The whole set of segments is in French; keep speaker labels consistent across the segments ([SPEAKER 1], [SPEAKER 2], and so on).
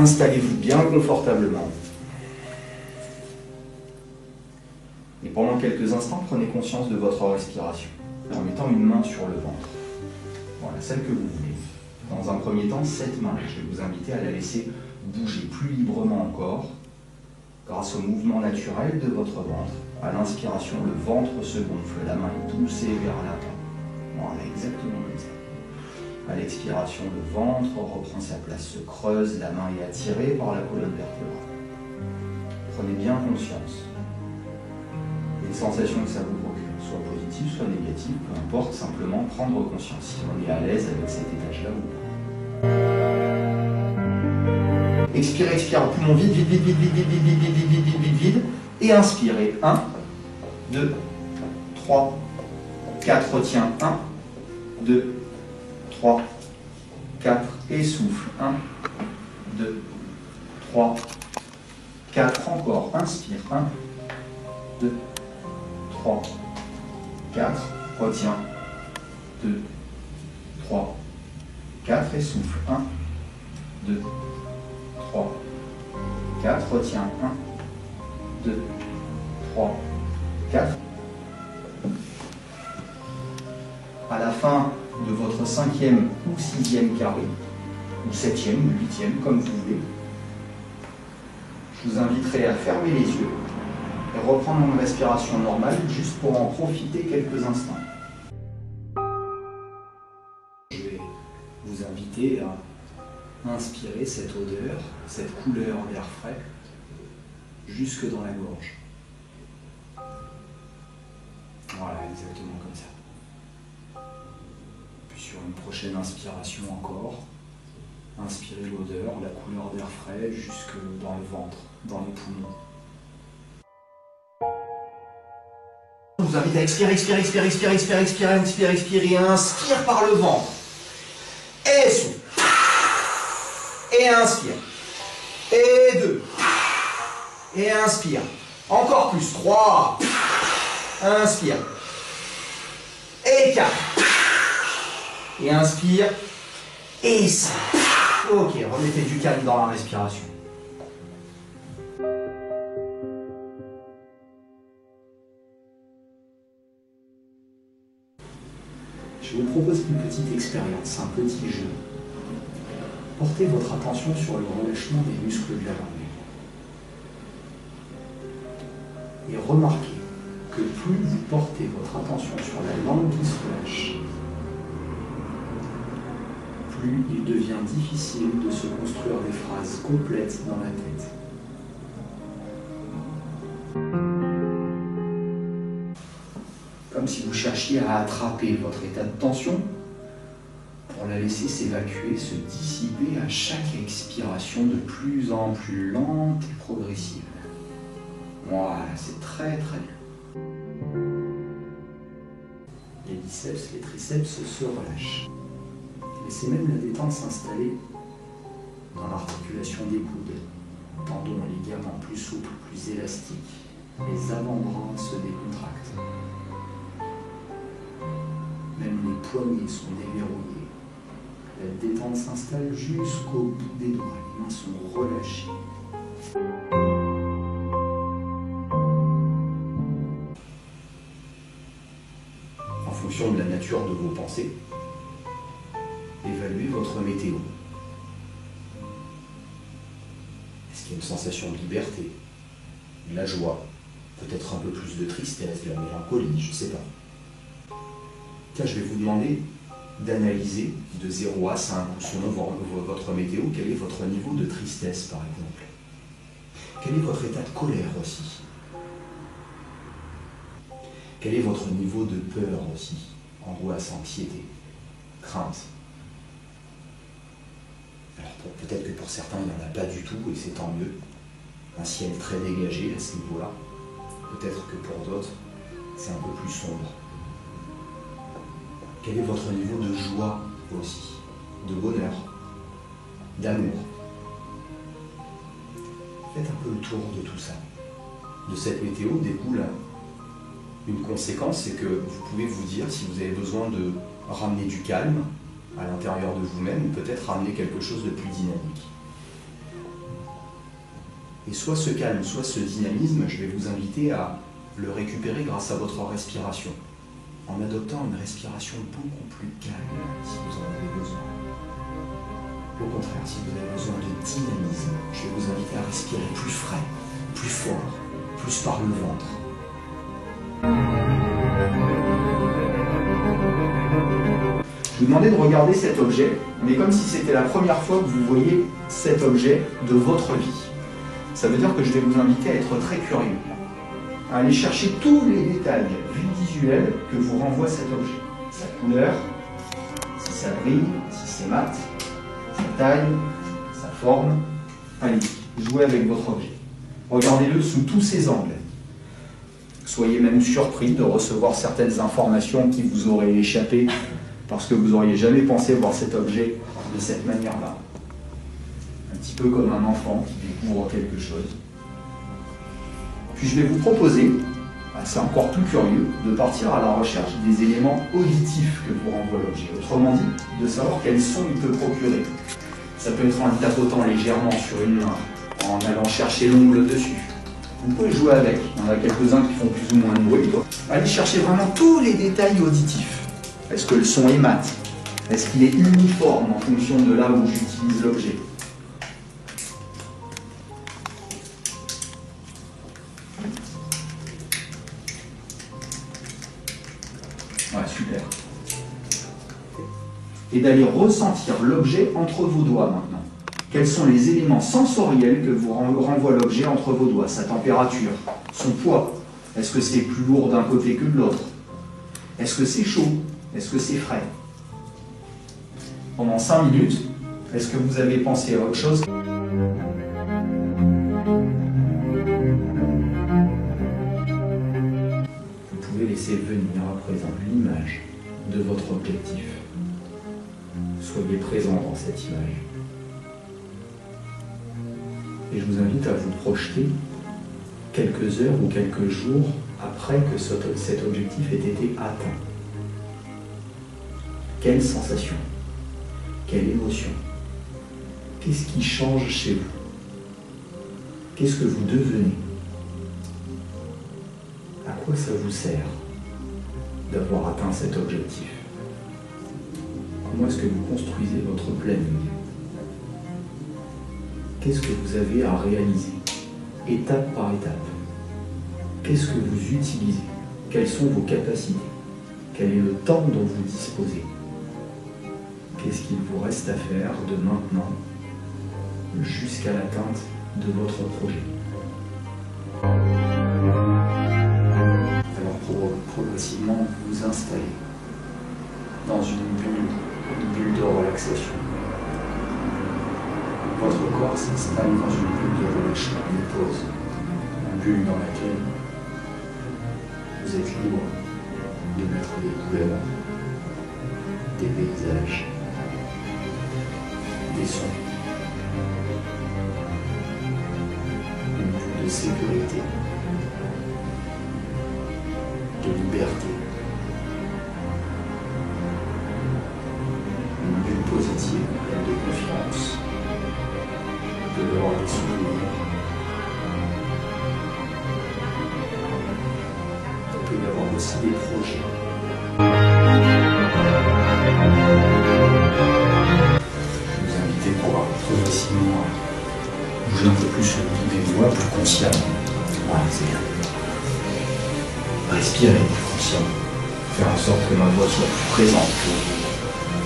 [SPEAKER 1] Installez-vous bien confortablement. Et pendant quelques instants, prenez conscience de votre respiration, en mettant une main sur le ventre. Voilà, celle que vous voulez. Dans un premier temps, cette main, je vais vous inviter à la laisser bouger plus librement encore, grâce au mouvement naturel de votre ventre. À l'inspiration, le ventre se gonfle, la main est poussée vers l'avant. Voilà, exactement comme ça. À l'expiration, le ventre reprend sa place, se creuse, la main est attirée par la colonne vertébrale. Prenez bien conscience. Les sensations que ça vous procure, soit positives, soit négatives, peu importe, simplement prendre conscience si on est à l'aise avec cet étage-là ou pas. Expirez, expirez, poumon vide, vide, vide, vide, vide, vide, vide, vide, vide, vide, vide, vide, vide, et inspirez. 1, 2, 3, 4, retiens. 1, 2, 3, 4, et souffle. 1, 2, 3, 4, encore. Inspire. 1, 2, 3, 4, retiens. 2, 3, 4, et souffle. 1, 2, 3, 4, retiens. 1, 2, 3, 4. À la fin de votre 5e ou 6e carré, ou 7e ou 8e, comme vous voulez, je vous inviterai à fermer les yeux et reprendre une respiration normale, juste pour en profiter quelques instants. Je vais vous inviter à inspirer cette odeur, cette couleur d'air frais, jusque dans la gorge. Voilà, exactement comme ça. Puis sur une prochaine inspiration encore, inspirez l'odeur, la couleur d'air frais, jusque dans le ventre, dans les poumons. Je vous invite à expirer, expirer, expirer, expirer, expirer, expirer, expirer, expirer, et inspire par le ventre. Et souffle. Et inspire. Et 2. Et inspire. Encore plus. 3. Inspire. Et 4. Et inspire. Et 5. Ok, remettez du calme dans la respiration. Je vous propose une petite expérience, un petit jeu. Portez votre attention sur le relâchement des muscles de la langue. Et remarquez que plus vous portez votre attention sur la langue qui se relâche, plus il devient difficile de se construire des phrases complètes dans la tête. Comme si vous cherchiez à attraper votre état de tension pour la laisser s'évacuer, se dissiper à chaque expiration de plus en plus lente et progressive. Voilà, c'est très très bien. Les biceps, les triceps se relâchent. Laissez même la détente s'installer dans l'articulation des coudes, tendons et ligaments plus souples, plus élastiques. Les avant-bras se décontractent. Même les poignets sont déverrouillés. La détente s'installe jusqu'au bout des doigts. Les mains sont relâchées. En fonction de la nature de vos pensées, évaluez votre météo. Est-ce qu'il y a une sensation de liberté, de la joie, peut-être un peu plus de tristesse, de la mélancolie, je ne sais pas. Tiens, je vais vous demander d'analyser de 0 à 5, ou selon votre météo, quel est votre niveau de tristesse, par exemple. Quel est votre état de colère aussi? Quel est votre niveau de peur aussi? Angoisse, anxiété, crainte. Alors peut-être que pour certains, il n'y en a pas du tout, et c'est tant mieux. Un ciel très dégagé à ce niveau-là. Peut-être que pour d'autres, c'est un peu plus sombre. Quel est votre niveau de joie aussi, de bonheur, d'amour? Faites un peu le tour de tout ça. De cette météo découle une conséquence, c'est que vous pouvez vous dire si vous avez besoin de ramener du calme à l'intérieur de vous-même, ou peut-être ramener quelque chose de plus dynamique. Et soit ce calme, soit ce dynamisme, je vais vous inviter à le récupérer grâce à votre respiration, en adoptant une respiration beaucoup plus calme si vous en avez besoin. Au contraire, si vous avez besoin de dynamisme, je vais vous inviter à respirer plus frais, plus fort, plus par le ventre. Je vous demandais de regarder cet objet, mais comme si c'était la première fois que vous voyez cet objet de votre vie. Ça veut dire que je vais vous inviter à être très curieux, à aller chercher tous les détails visuels que vous renvoie cet objet. Sa couleur, si ça brille, si c'est mat, sa taille, sa forme. Allez, jouez avec votre objet. Regardez-le sous tous ses angles. Soyez même surpris de recevoir certaines informations qui vous auraient échappé parce que vous n'auriez jamais pensé voir cet objet de cette manière-là. Un petit peu comme un enfant qui découvre quelque chose. Puis je vais vous proposer, c'est encore plus curieux, de partir à la recherche des éléments auditifs que vous renvoie l'objet. Autrement dit, de savoir quels sons il peut procurer. Ça peut être en le tapotant légèrement sur une main, en allant chercher l'ongle dessus. Vous pouvez jouer avec, il y en a quelques-uns qui font plus ou moins de bruit. Allez chercher vraiment tous les détails auditifs. Est-ce que le son est mat? Est-ce qu'il est uniforme en fonction de là où j'utilise l'objet? Ouais, super. Et d'aller ressentir l'objet entre vos doigts maintenant. Quels sont les éléments sensoriels que vous renvoie l'objet entre vos doigts? Sa température, son poids. Est-ce que c'est plus lourd d'un côté que de l'autre? Est-ce que c'est chaud? Est-ce que c'est frais? Pendant 5 minutes, est-ce que vous avez pensé à autre chose? Vous pouvez laisser venir à présent l'image de votre objectif. Soyez présent dans cette image. Et je vous invite à vous projeter quelques heures ou quelques jours après que cet objectif ait été atteint. Quelle sensation? Quelle émotion? Qu'est-ce qui change chez vous? Qu'est-ce que vous devenez? À quoi ça vous sert d'avoir atteint cet objectif? Comment est-ce que vous construisez votre planning? Qu'est-ce que vous avez à réaliser, étape par étape? Qu'est-ce que vous utilisez? Quelles sont vos capacités? Quel est le temps dont vous disposez? Qu'est-ce qu'il vous reste à faire de maintenant jusqu'à l'atteinte de votre projet? Alors progressivement vous installez dans une bulle de relaxation. Votre corps s'installe dans une bulle de relâchement, une pause, une bulle dans laquelle vous êtes libre de mettre des couleurs, des paysages, des sons, une bulle de sécurité, de liberté, une bulle positive, pleine de confiance, de l'ordre des souvenirs. Il peut y avoir aussi des projets. Progressivement bouger un peu plus le bout des doigts, plus consciemment. Voilà, c'est bien. Respirez consciemment. Faire en sorte que ma voix soit plus présente pour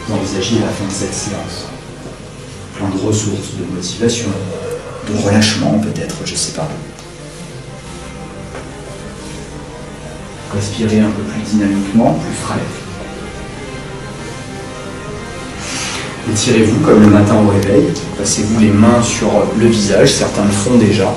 [SPEAKER 1] vous envisager à la fin de cette séance. Plein de ressources, de motivation, de relâchement peut-être, je ne sais pas. Respirez un peu plus dynamiquement, plus frais. Étirez-vous comme le matin au réveil, passez-vous les mains sur le visage, certains le font déjà.